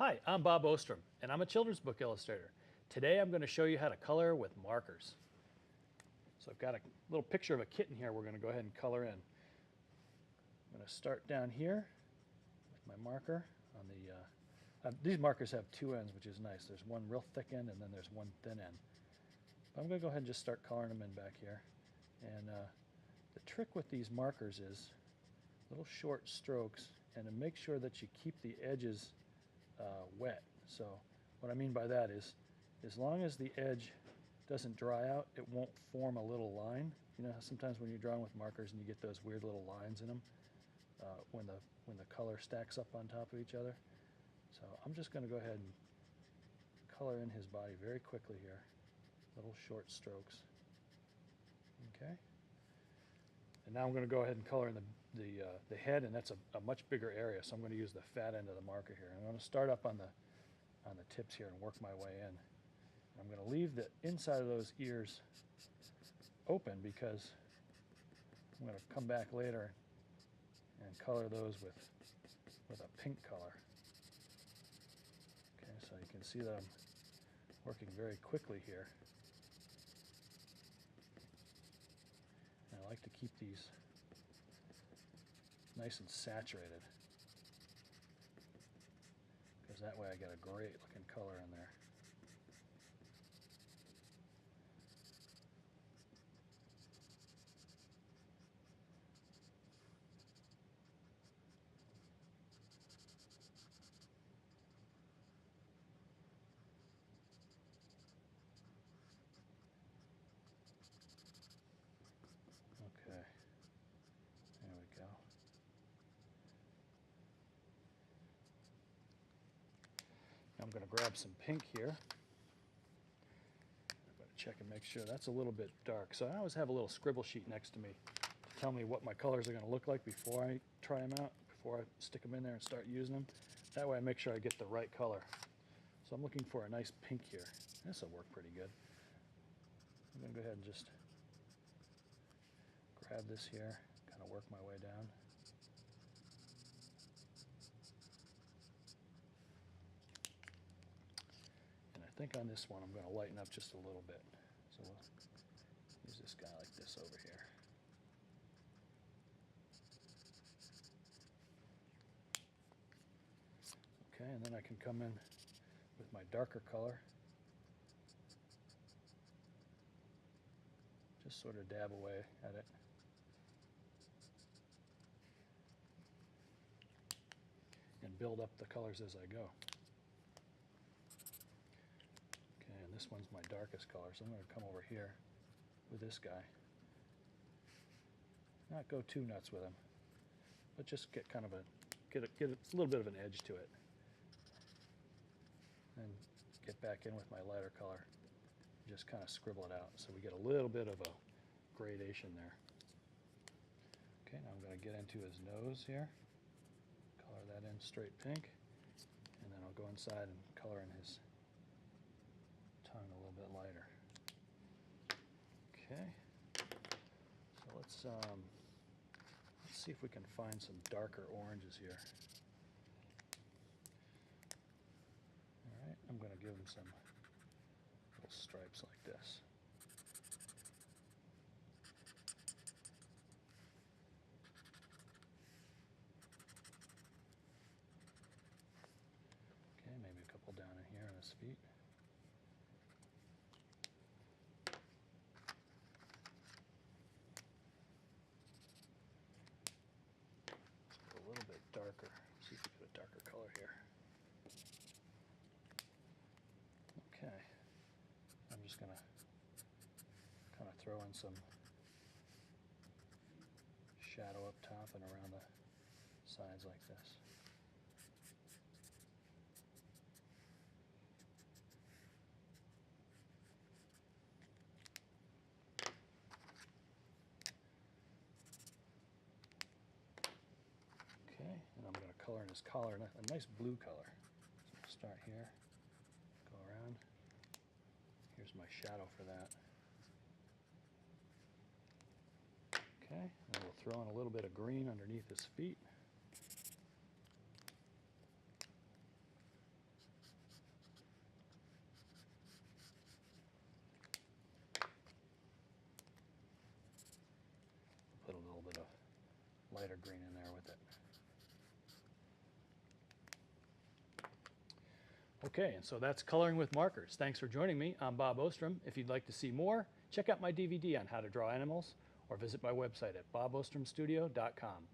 Hi, I'm Bob Ostrom, and I'm a children's book illustrator. Today I'm going to show you how to color with markers. So I've got a little picture of a kitten here we're going to go ahead and color in. I'm going to start down here with my marker on the, these markers have two ends, which is nice. There's one real thick end and then there's one thin end. But I'm going to go ahead and just start coloring them in back here. And the trick with these markers is little short strokes, and to make sure that you keep the edges wet. So what I mean by that is, as long as the edge doesn't dry out, it won't form a little line. You know how sometimes when you're drawing with markers and you get those weird little lines in them when the color stacks up on top of each other. So I'm just going to go ahead and color in his body very quickly here, little short strokes. Okay. And now I'm going to go ahead and color in the head, and that's a much bigger area, so I'm going to use the fat end of the marker here. I'm going to start up on the tips here and work my way in. I'm going to leave the inside of those ears open because I'm going to come back later and color those with a pink color. Okay, so you can see that I'm working very quickly here. And I like to keep these nice and saturated, because that way I get a great looking color in there. Okay, there we go. Now I'm going to grab some pink here. I'm going to check and make sure that's a little bit dark. So I always have a little scribble sheet next to me to tell me what my colors are going to look like before I try them out, before I stick them in there and start using them. That way I make sure I get the right color. So I'm looking for a nice pink here. This will work pretty good. I'm going to go ahead and just grab this here, kind of work my way down. And I think on this one I'm going to lighten up just a little bit. So we'll use this guy like this over here. Okay, and then I can come in with my darker color. Just sort of dab away at it. And build up the colors as I go. Okay, and this one's my darkest color, so I'm going to come over here with this guy. Not go too nuts with him, but just get kind of get a little bit of an edge to it. And get back in with my lighter color. Just kind of scribble it out so we get a little bit of a gradation there. Okay, now I'm going to get into his nose here. Color that in straight pink, and then I'll go inside and color in his tongue a little bit lighter. Okay, so let's see if we can find some darker oranges here. All right, I'm going to give him some little stripes like this. Okay, maybe a couple down in here on his feet. Let's go a little bit darker. See if we get a darker color here. Okay, I'm just going to kind of throw in some shadow up top and around the sides like this. Okay, and I'm going to color in his collar, a nice blue color. So I'll start here, go around. Here's my shadow for that. Okay, and we'll throw in a little bit of green underneath his feet. Okay, and so that's coloring with markers. Thanks for joining me. I'm Bob Ostrom. If you'd like to see more, check out my DVD on how to draw animals or visit my website at bobostromstudio.com.